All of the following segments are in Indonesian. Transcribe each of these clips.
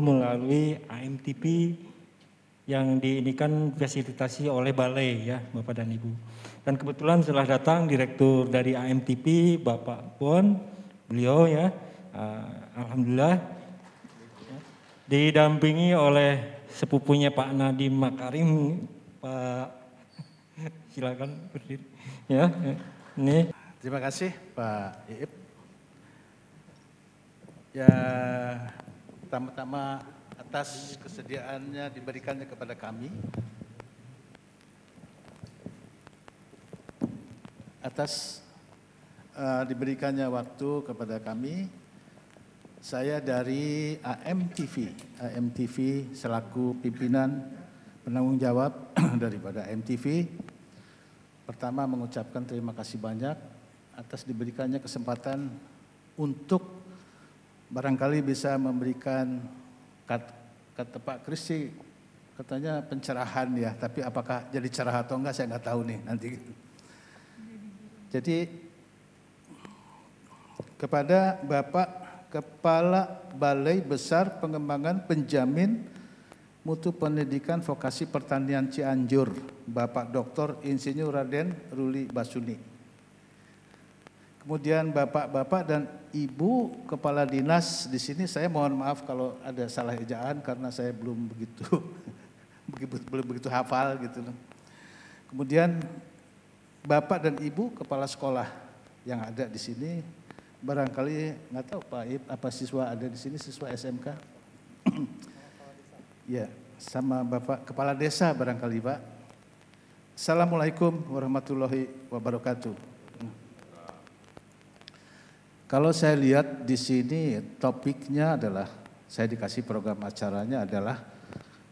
melalui AMTV yang diinikan fasilitasi oleh balai ya Bapak dan Ibu. Dan kebetulan setelah datang Direktur dari AMTV Bapak Pon, beliau ya, alhamdulillah didampingi oleh sepupunya Pak Nadiem Makarim, Pak silakan berdiri ya. Ini. Terima kasih Pak Iip. Ya, pertama-tama atas kesediaannya diberikannya kepada kami, atas diberikannya waktu kepada kami. Saya dari AMTV selaku pimpinan penanggung jawab daripada AMTV. Pertama mengucapkan terima kasih banyak atas diberikannya kesempatan untuk barangkali bisa memberikan kata Pak Kris katanya pencerahan ya, tapi apakah jadi cerah atau enggak saya nggak tahu nih nanti. Jadi kepada Bapak Kepala Balai Besar Pengembangan Penjamin Mutu Pendidikan Vokasi Pertanian Cianjur, Bapak Dr. Insinyur Raden Ruli Basuni. Kemudian Bapak-bapak dan Ibu Kepala Dinas di sini, saya mohon maaf kalau ada salah ejaan karena saya belum begitu hafal gitu. Kemudian Bapak dan Ibu Kepala Sekolah yang ada di sini, barangkali nggak tahu Pak Ip apa siswa ada di sini, siswa SMK? Ya, sama Bapak Kepala Desa barangkali Pak. Assalamualaikum warahmatullahi wabarakatuh. Kalau saya lihat di sini topiknya adalah, saya dikasih program acaranya adalah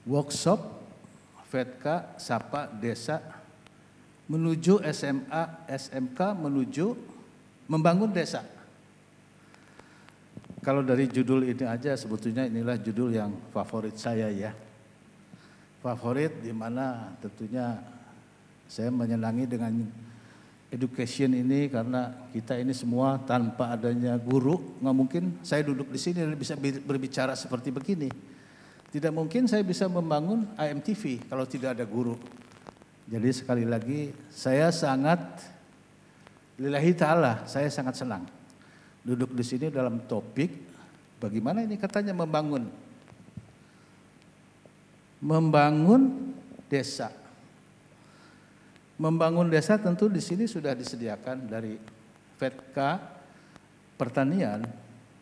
workshop VETKA Sapa Desa menuju SMA, SMK menuju membangun desa. Kalau dari judul ini aja sebetulnya inilah judul yang favorit saya ya. Favorit di mana tentunya saya menyenangi dengan education ini karena kita ini semua tanpa adanya guru, nggak mungkin saya duduk di sini dan bisa berbicara seperti begini. Tidak mungkin saya bisa membangun AMTV kalau tidak ada guru. Jadi sekali lagi saya sangat lillahi ta'ala, saya sangat senang duduk di sini dalam topik bagaimana ini katanya membangun desa. Membangun desa tentu di sini sudah disediakan dari VETKA Pertanian,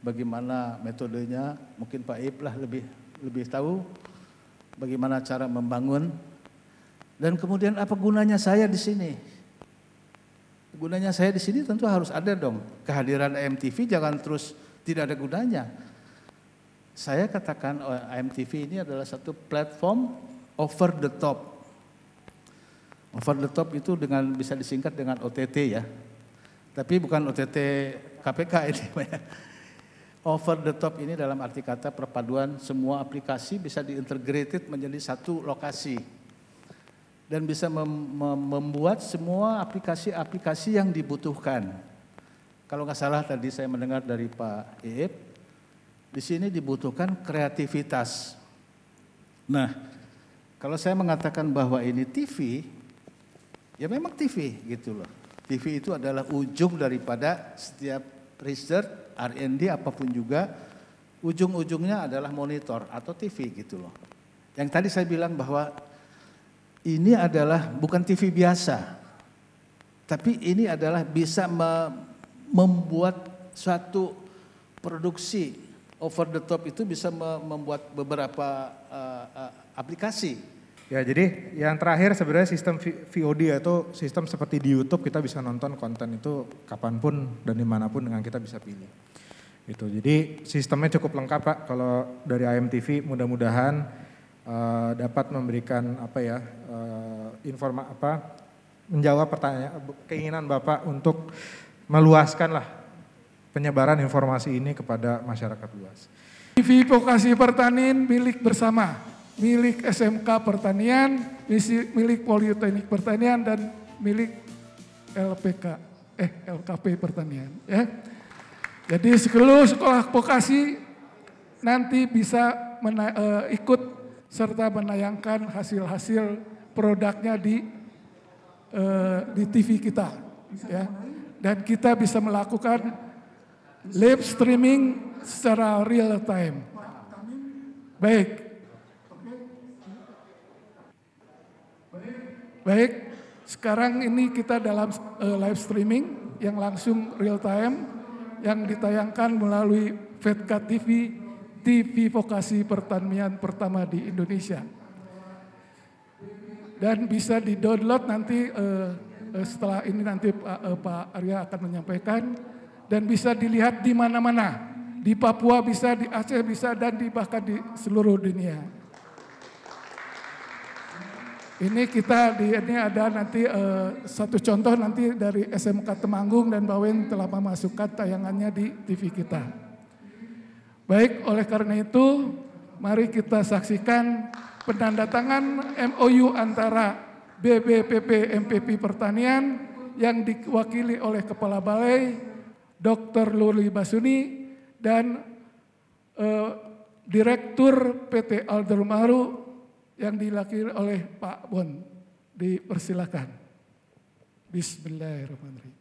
bagaimana metodenya, mungkin Pak Ip lah lebih tahu bagaimana cara membangun. Dan kemudian apa gunanya saya di sini? Gunanya saya di sini tentu harus ada dong. Kehadiran AMTV jangan terus tidak ada gunanya. Saya katakan AMTV ini adalah satu platform over the top. Over the top itu dengan bisa disingkat dengan OTT ya. Tapi bukan OTT KPK ini. Over the top ini dalam arti kata perpaduan semua aplikasi bisa diintegrated menjadi satu lokasi. Dan bisa membuat semua aplikasi-aplikasi yang dibutuhkan. Kalau nggak salah tadi saya mendengar dari Pak Iip, di sini dibutuhkan kreativitas. Nah, kalau saya mengatakan bahwa ini TV, ya memang TV gitu loh. TV itu adalah ujung daripada setiap research, R&D apapun juga, ujung-ujungnya adalah monitor atau TV gitu loh. Yang tadi saya bilang bahwa ini adalah bukan TV biasa, tapi ini adalah bisa membuat suatu produksi over the top itu bisa membuat beberapa aplikasi. Ya, jadi yang terakhir sebenarnya sistem VOD atau sistem seperti di YouTube kita bisa nonton konten itu kapanpun dan dimanapun dengan kita bisa pilih. Gitu. Jadi sistemnya cukup lengkap Pak. Kalau dari AMTV mudah-mudahan dapat memberikan menjawab pertanyaan keinginan Bapak untuk meluaskan lah penyebaran informasi ini kepada masyarakat luas. TV Vokasi Pertanian milik bersama, milik SMK Pertanian, milik Politeknik Pertanian dan milik LKP Pertanian ya. Jadi seluruh sekolah vokasi nanti bisa ikut serta menayangkan hasil-hasil produknya di TV kita, ya. Dan kita bisa melakukan live streaming secara real time. Baik, sekarang ini kita dalam live streaming yang langsung real time yang ditayangkan melalui VETKA TV, TV vokasi pertanian pertama di Indonesia. Dan bisa di-download nanti setelah ini nanti Pak Arya akan menyampaikan, dan bisa dilihat di mana-mana. Di Papua bisa, di Aceh bisa, dan bahkan di seluruh dunia. Ini ini ada nanti satu contoh nanti dari SMK Temanggung dan Bawen telah memasukkan tayangannya di TV kita. Baik, oleh karena itu mari kita saksikan penandatangan MOU antara BBPP MPP Pertanian yang diwakili oleh Kepala Balai Dr. Luli Basuni dan Direktur PT Aldermaru yang diwakili oleh Pak Bon. Dipersilakan. Bismillahirrahmanirrahim.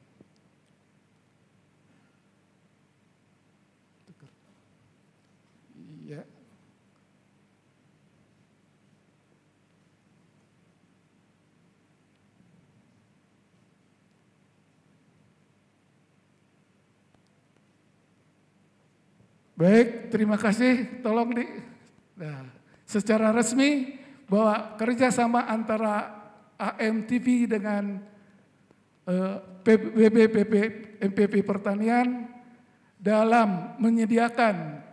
Ya. Baik, terima kasih. Tolong secara resmi bahwa kerjasama antara AMTV dengan BBPP MPP Pertanian dalam menyediakan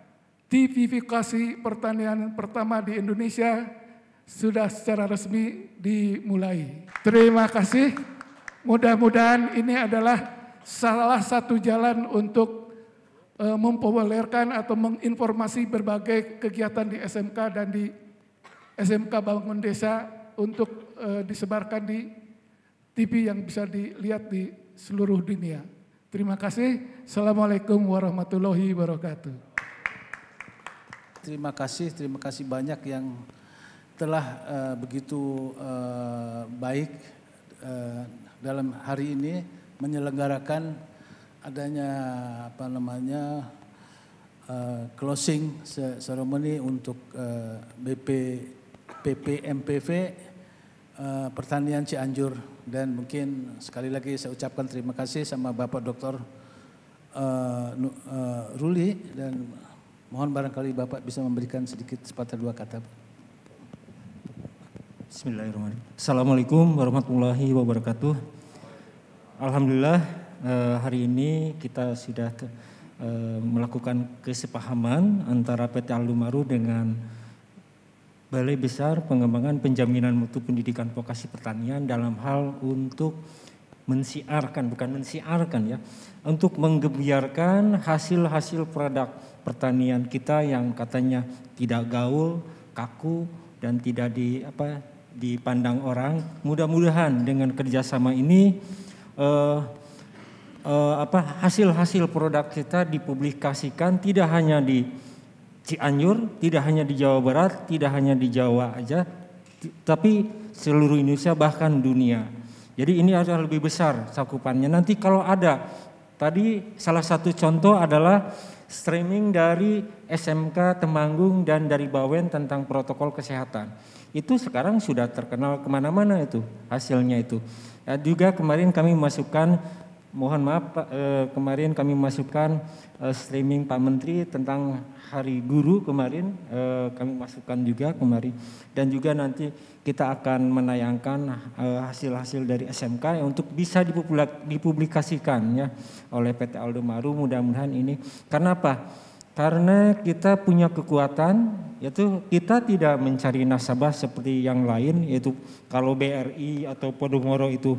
TV vokasi pertanian pertama di Indonesia sudah secara resmi dimulai. Terima kasih. Mudah-mudahan ini adalah salah satu jalan untuk mempopulerkan atau menginformasi berbagai kegiatan di SMK dan di SMK Bangun Desa untuk disebarkan di TV yang bisa dilihat di seluruh dunia. Terima kasih. Assalamualaikum warahmatullahi wabarakatuh. Terima kasih banyak yang telah begitu baik dalam hari ini menyelenggarakan adanya closing ceremony untuk BPPP MPV Pertanian Cianjur, dan mungkin sekali lagi saya ucapkan terima kasih sama Bapak Dr. Ruli, dan mohon barangkali Bapak bisa memberikan sedikit sepatah dua kata. Bismillahirrahmanirrahim. Assalamualaikum warahmatullahi wabarakatuh. Alhamdulillah hari ini kita sudah melakukan kesepahaman antara PT Aldermaru dengan Balai Besar Pengembangan Penjaminan Mutu Pendidikan Vokasi Pertanian dalam hal untuk untuk menggebiarkan hasil-hasil produk pertanian kita yang katanya tidak gaul, kaku, dan tidak dipandang orang. Mudah-mudahan dengan kerjasama ini hasil-hasil produk kita dipublikasikan tidak hanya di Cianjur, tidak hanya di Jawa Barat, tidak hanya di Jawa aja, tapi seluruh Indonesia bahkan dunia. Jadi ini adalah lebih besar cakupannya. Nanti kalau ada, tadi salah satu contoh adalah streaming dari SMK Temanggung dan dari Bawen tentang protokol kesehatan. Itu sekarang sudah terkenal kemana-mana itu hasilnya itu. Juga kemarin kami masukkan, mohon maaf Pak, kemarin kami masukkan streaming Pak Menteri tentang Hari Guru kemarin, kami masukkan juga kemarin. Dan juga nanti kita akan menayangkan hasil-hasil dari SMK untuk bisa dipublikasikan ya oleh PT Aldermaru. Mudah-mudahan ini, karena apa? Karena kita punya kekuatan, yaitu kita tidak mencari nasabah seperti yang lain, yaitu kalau BRI atau Podomoro itu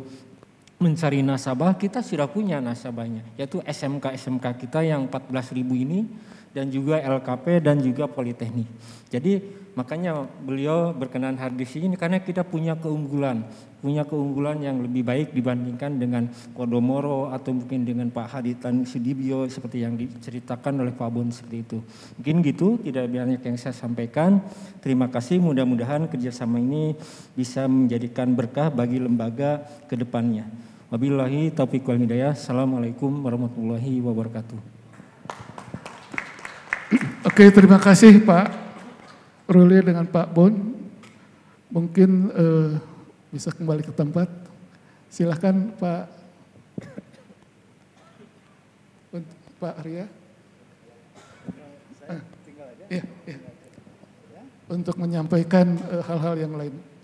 mencari nasabah, kita sudah punya nasabahnya, yaitu SMK-SMK kita yang 14.000 ini, dan juga LKP dan juga Politeknik. Jadi makanya beliau berkenan hadir di sini karena kita punya keunggulan yang lebih baik dibandingkan dengan Kodomoro atau mungkin dengan Pak Haditan Sudibyo seperti yang diceritakan oleh Pak Bon seperti itu. Mungkin gitu, tidak banyak yang saya sampaikan. Terima kasih, mudah-mudahan kerjasama ini bisa menjadikan berkah bagi lembaga ke depannya. Wabillahi taufiq wal hidayah. Assalamualaikum warahmatullahi wabarakatuh. Oke, terima kasih Pak Ruli dengan Pak Bon. Mungkin bisa kembali ke tempat. Silakan Pak Ria. Iya. Untuk menyampaikan hal-hal yang lain.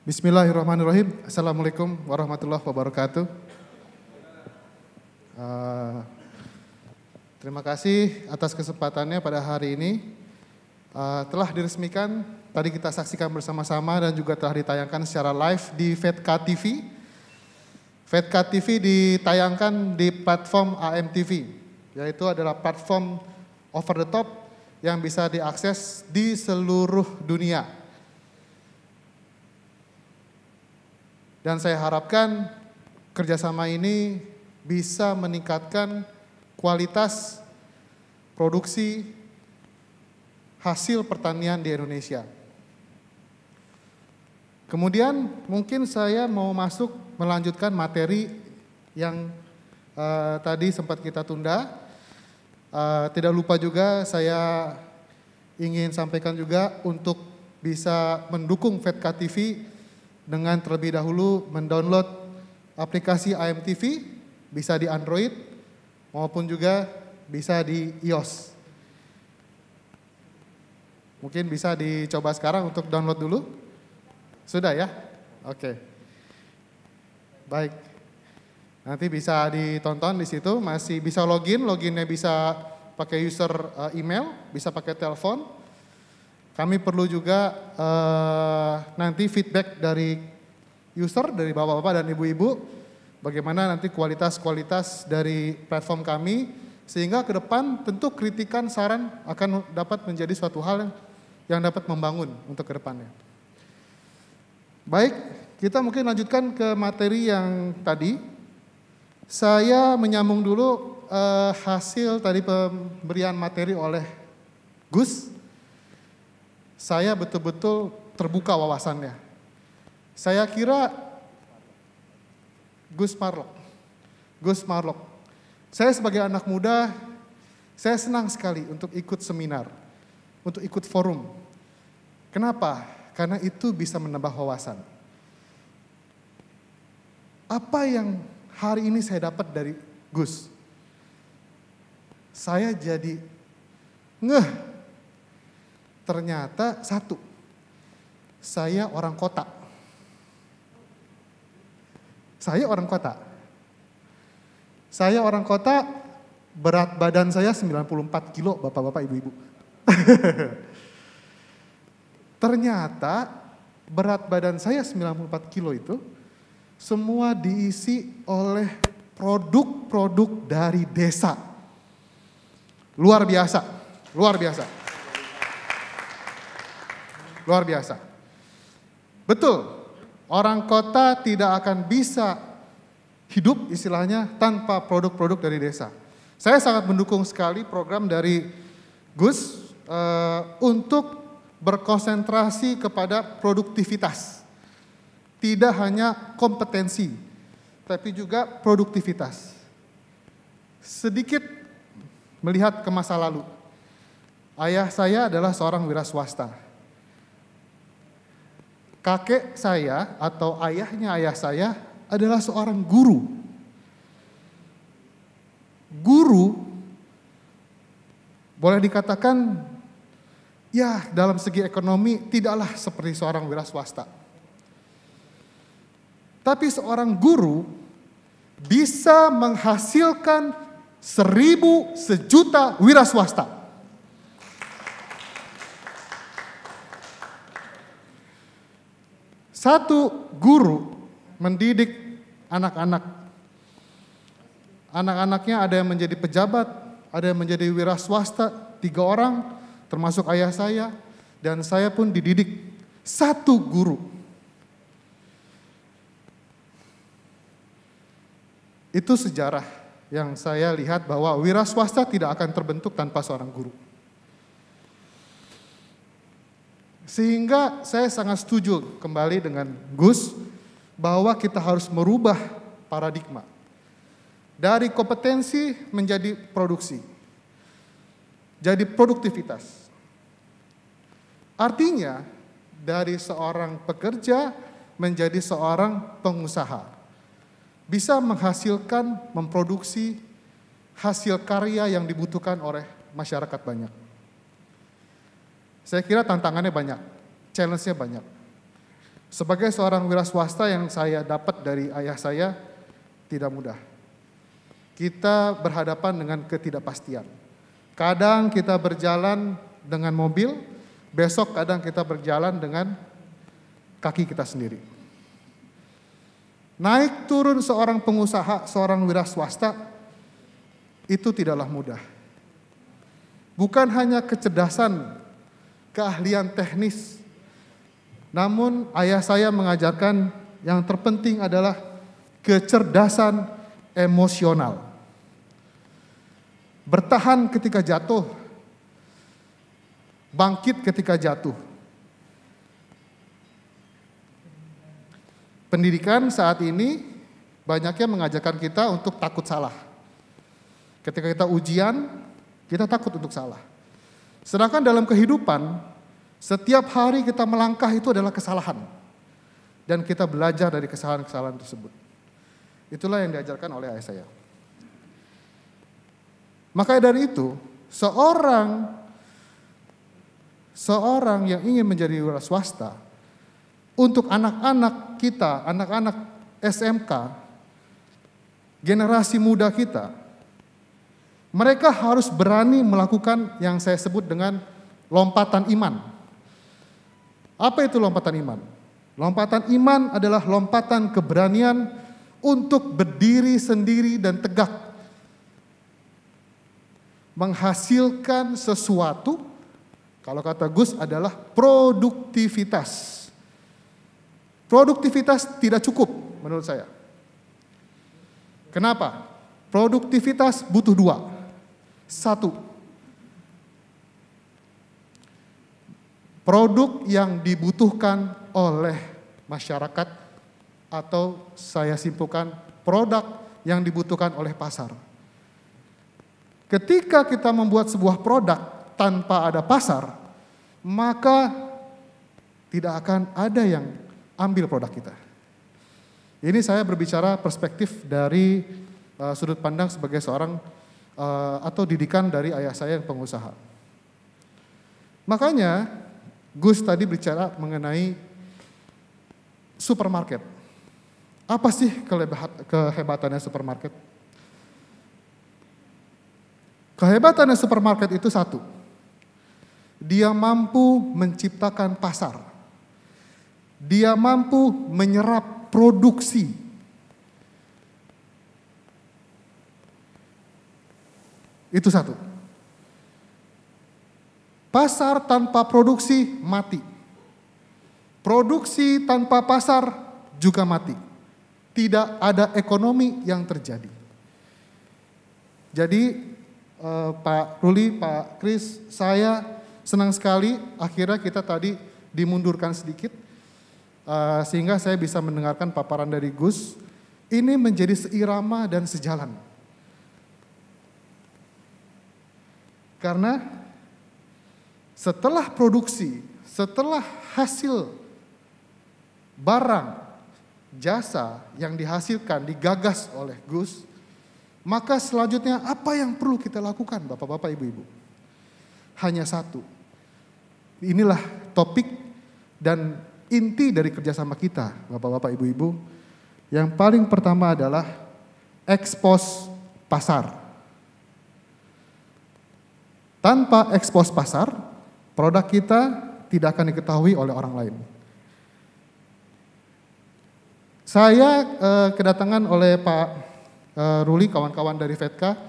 Bismillahirrahmanirrahim. Assalamualaikum warahmatullahi wabarakatuh. Terima kasih atas kesempatannya pada hari ini. Telah diresmikan, tadi kita saksikan bersama-sama dan juga telah ditayangkan secara live di VETKA TV. VETKA TV ditayangkan di platform AMTV, yaitu adalah platform over the top yang bisa diakses di seluruh dunia. Dan saya harapkan kerjasama ini bisa meningkatkan kualitas produksi hasil pertanian di Indonesia. Kemudian mungkin saya mau melanjutkan materi yang tadi sempat kita tunda. Tidak lupa juga saya ingin sampaikan juga untuk bisa mendukung VETKA TV dengan terlebih dahulu mendownload aplikasi AMTV, bisa di Android maupun juga bisa di iOS. Mungkin bisa dicoba sekarang untuk download dulu. Sudah ya? Oke. Baik. Nanti bisa ditonton di situ, masih bisa loginnya bisa pakai user email, bisa pakai telepon. Kami perlu juga nanti feedback dari user, dari bapak-bapak dan ibu-ibu, bagaimana nanti kualitas dari platform kami, sehingga ke depan tentu kritikan, saran akan dapat menjadi suatu hal yang dapat membangun untuk ke depannya. Baik, kita mungkin lanjutkan ke materi yang tadi. Saya menyambung dulu hasil tadi pemberian materi oleh Gus. Saya betul-betul terbuka wawasannya. Saya kira Gus Marlok. Saya sebagai anak muda, saya senang sekali untuk ikut seminar, untuk ikut forum. Kenapa? Karena itu bisa menambah wawasan. Apa yang hari ini saya dapat dari Gus? Saya jadi ngeh. Ternyata satu, saya orang kota. Saya orang kota, berat badan saya 94 kilo, bapak-bapak, ibu-ibu. Ternyata berat badan saya 94 kilo itu semua diisi oleh produk-produk dari desa. Luar biasa. Betul, orang kota tidak akan bisa hidup istilahnya tanpa produk-produk dari desa. Saya sangat mendukung sekali program dari Gus untuk berkonsentrasi kepada produktivitas. Tidak hanya kompetensi, tapi juga produktivitas. Sedikit melihat ke masa lalu. Ayah saya adalah seorang wira swasta. Kakek saya atau ayahnya ayah saya adalah seorang guru. Guru boleh dikatakan ya dalam segi ekonomi tidaklah seperti seorang wira swasta. Tapi seorang guru bisa menghasilkan 1.000, sejuta wira swasta. Satu guru mendidik anak-anak. Anak-anaknya ada yang menjadi pejabat, ada yang menjadi wira swasta, 3 orang, termasuk ayah saya, dan saya pun dididik 1 guru. Itu sejarah yang saya lihat bahwa wira swasta tidak akan terbentuk tanpa seorang guru. Sehingga saya sangat setuju kembali dengan Gus bahwa kita harus merubah paradigma. Dari kompetensi menjadi produksi. Jadi produktivitas. Artinya dari seorang pekerja menjadi seorang pengusaha. Bisa menghasilkan, memproduksi hasil karya yang dibutuhkan oleh masyarakat banyak. Saya kira tantangannya banyak, challenge-nya banyak. Sebagai seorang wira swasta yang saya dapat dari ayah saya, tidak mudah. Kita berhadapan dengan ketidakpastian. Kadang kita berjalan dengan mobil, besok kadang kita berjalan dengan kaki kita sendiri. Naik turun seorang pengusaha, seorang wira swasta, itu tidaklah mudah. Bukan hanya kecerdasan, keahlian teknis. Namun ayah saya mengajarkan yang terpenting adalah kecerdasan emosional. Bertahan ketika jatuh, bangkit ketika jatuh. Pendidikan saat ini banyaknya mengajarkan kita untuk takut salah. Ketika kita ujian, kita takut untuk salah. Sedangkan dalam kehidupan, setiap hari kita melangkah itu adalah kesalahan. Dan kita belajar dari kesalahan-kesalahan tersebut. Itulah yang diajarkan oleh ayah saya. Makanya dari itu, seorang yang ingin menjadi wira swasta, untuk anak-anak kita, anak-anak SMK, generasi muda kita, mereka harus berani melakukan yang saya sebut dengan lompatan iman. Apa itu lompatan iman? Lompatan iman adalah lompatan keberanian untuk berdiri sendiri dan tegak. Menghasilkan sesuatu, kalau kata Gus adalah produktivitas. Produktivitas tidak cukup menurut saya. Kenapa? Produktivitas butuh 2. 1, produk yang dibutuhkan oleh masyarakat atau saya simpulkan produk yang dibutuhkan oleh pasar. Ketika kita membuat sebuah produk tanpa ada pasar, maka tidak akan ada yang ambil produk kita. Ini saya berbicara perspektif dari sudut pandang sebagai seorang atau didikan dari ayah saya yang pengusaha. Makanya Gus tadi bicara mengenai supermarket. Apa sih kehebatannya supermarket? Kehebatannya supermarket itu 1. Dia mampu menciptakan pasar. Dia mampu menyerap produksi. Itu 1. Pasar tanpa produksi mati. Produksi tanpa pasar juga mati. Tidak ada ekonomi yang terjadi. Jadi Pak Ruli, Pak Kris, saya senang sekali akhirnya kita tadi dimundurkan sedikit. Sehingga saya bisa mendengarkan paparan dari Gus. Ini menjadi seirama dan sejalan. Karena setelah produksi, setelah hasil barang, jasa yang dihasilkan, digagas oleh Gus, maka selanjutnya apa yang perlu kita lakukan Bapak-Bapak, Ibu-Ibu? Hanya 1. Inilah topik dan inti dari kerjasama kita Bapak-Bapak, Ibu-Ibu. Yang paling pertama adalah ekspos pasar. Tanpa ekspos pasar, produk kita tidak akan diketahui oleh orang lain. Saya kedatangan oleh Pak Ruli, kawan-kawan dari Fedka,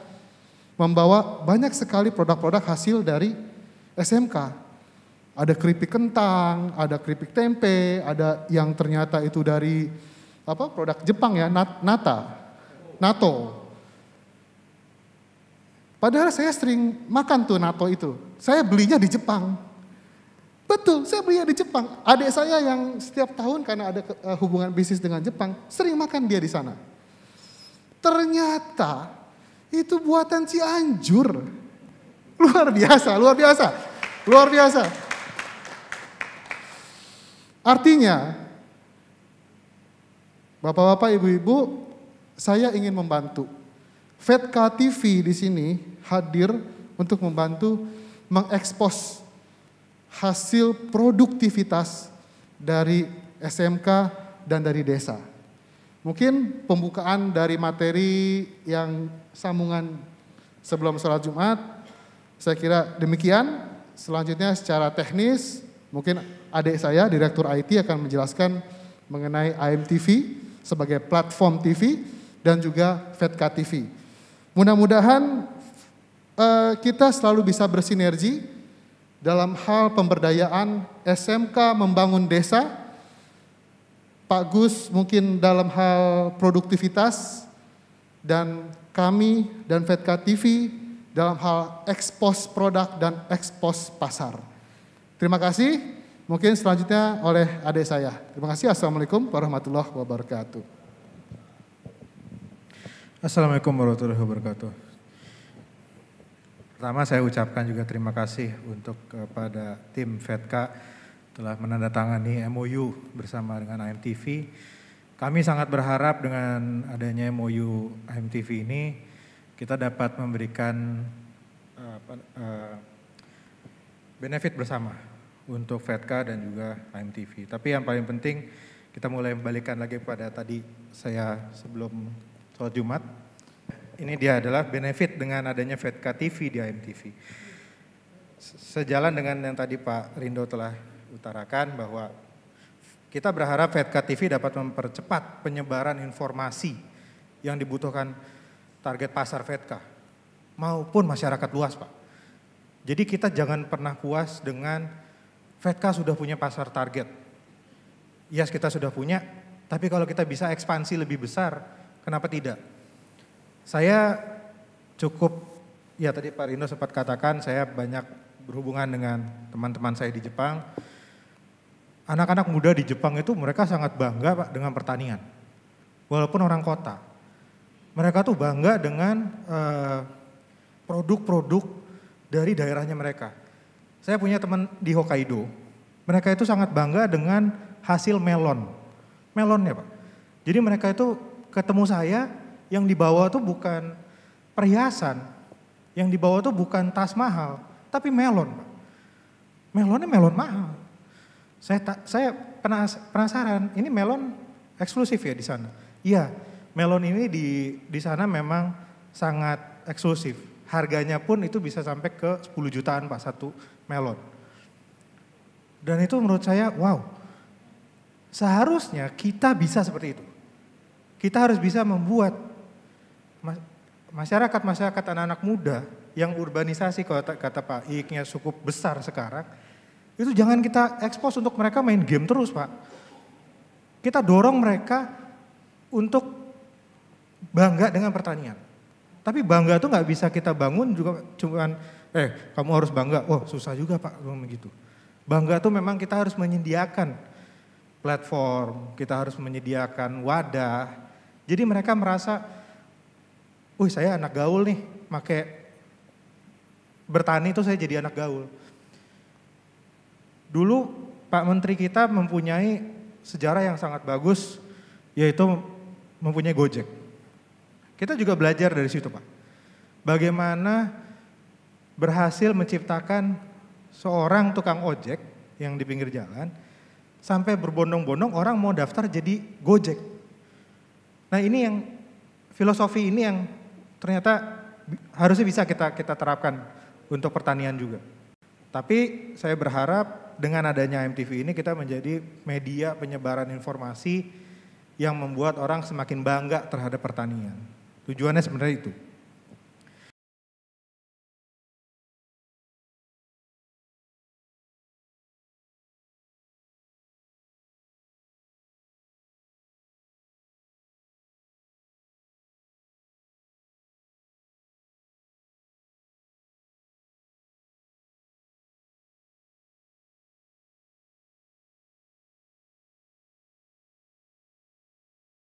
membawa banyak sekali produk-produk hasil dari SMK. Ada keripik kentang, ada keripik tempe, ada yang ternyata itu dari produk Jepang ya, natto. Padahal saya sering makan tuh natto itu. Saya belinya di Jepang. Betul, saya belinya di Jepang. Adik saya yang setiap tahun karena ada hubungan bisnis dengan Jepang, sering makan dia di sana. Ternyata itu buatan Cianjur. Luar biasa, luar biasa, luar biasa. Artinya, Bapak-bapak, Ibu-ibu, saya ingin membantu. Fedka TV di sini hadir untuk membantu mengekspos hasil produktivitas dari SMK dan dari desa. Mungkin pembukaan dari materi yang sambungan sebelum sholat Jumat, saya kira demikian. Selanjutnya secara teknis, mungkin adik saya, Direktur IT akan menjelaskan mengenai IMTV sebagai platform TV dan juga Fedka TV. Mudah-mudahan kita selalu bisa bersinergi dalam hal pemberdayaan SMK membangun desa, Pak Gus mungkin dalam hal produktivitas, dan kami dan Fedka TV dalam hal ekspos produk dan ekspos pasar. Terima kasih. Mungkin selanjutnya oleh adik saya. Terima kasih. Assalamualaikum warahmatullahi wabarakatuh. Assalamualaikum warahmatullahi wabarakatuh. Pertama saya ucapkan juga terima kasih untuk kepada tim Fedka telah menandatangani MOU bersama dengan IMTV. Kami sangat berharap dengan adanya MOU IMTV ini kita dapat memberikan benefit bersama untuk Fedka dan juga IMTV. Tapi yang paling penting kita mulai membalikan lagi pada tadi saya sebelum sholat Jumat. Ini dia adalah benefit dengan adanya Fedka TV di IMTV. Sejalan dengan yang tadi Pak Rindo telah utarakan bahwa kita berharap Fedka TV dapat mempercepat penyebaran informasi yang dibutuhkan target pasar Fedka maupun masyarakat luas, Pak. Jadi kita jangan pernah puas dengan Fedka sudah punya pasar target. Yes, kita sudah punya, tapi kalau kita bisa ekspansi lebih besar, kenapa tidak? Saya cukup, ya tadi Pak Rindo sempat katakan, saya banyak berhubungan dengan teman-teman saya di Jepang. Anak-anak muda di Jepang itu mereka sangat bangga Pak dengan pertanian. Walaupun orang kota. Mereka tuh bangga dengan produk-produk dari daerahnya mereka. Saya punya teman di Hokkaido, mereka itu sangat bangga dengan hasil melon. Melonnya Pak. Jadi mereka itu ketemu saya, yang dibawa tuh bukan perhiasan, yang dibawa tuh bukan tas mahal, tapi melon Pak. Melonnya melon mahal. Saya penasaran, ini melon eksklusif ya di sana? Iya, melon ini di sana memang sangat eksklusif. Harganya pun itu bisa sampai ke 10 jutaan Pak satu melon. Dan itu menurut saya, wow, seharusnya kita bisa seperti itu. Kita harus bisa membuat masyarakat anak-anak muda yang urbanisasi kata Pak Iiknya cukup besar sekarang, itu jangan kita ekspos untuk mereka main game terus Pak. Kita dorong mereka untuk bangga dengan pertanian. Tapi bangga tuh nggak bisa kita bangun juga cuman, kamu harus bangga, oh susah juga Pak, begitu. Bangga tuh memang kita harus menyediakan platform, kita harus menyediakan wadah. Jadi mereka merasa, saya anak gaul nih, bertani itu saya jadi anak gaul. Dulu Pak Menteri kita mempunyai sejarah yang sangat bagus, yaitu mempunyai Gojek. Kita juga belajar dari situ Pak. Bagaimana berhasil menciptakan seorang tukang ojek yang di pinggir jalan, sampai berbondong-bondong orang mau daftar jadi Gojek. Nah ini yang, filosofi ini yang ternyata harusnya bisa kita terapkan untuk pertanian juga. Tapi saya berharap dengan adanya MTV ini kita menjadi media penyebaran informasi yang membuat orang semakin bangga terhadap pertanian. Tujuannya sebenarnya itu.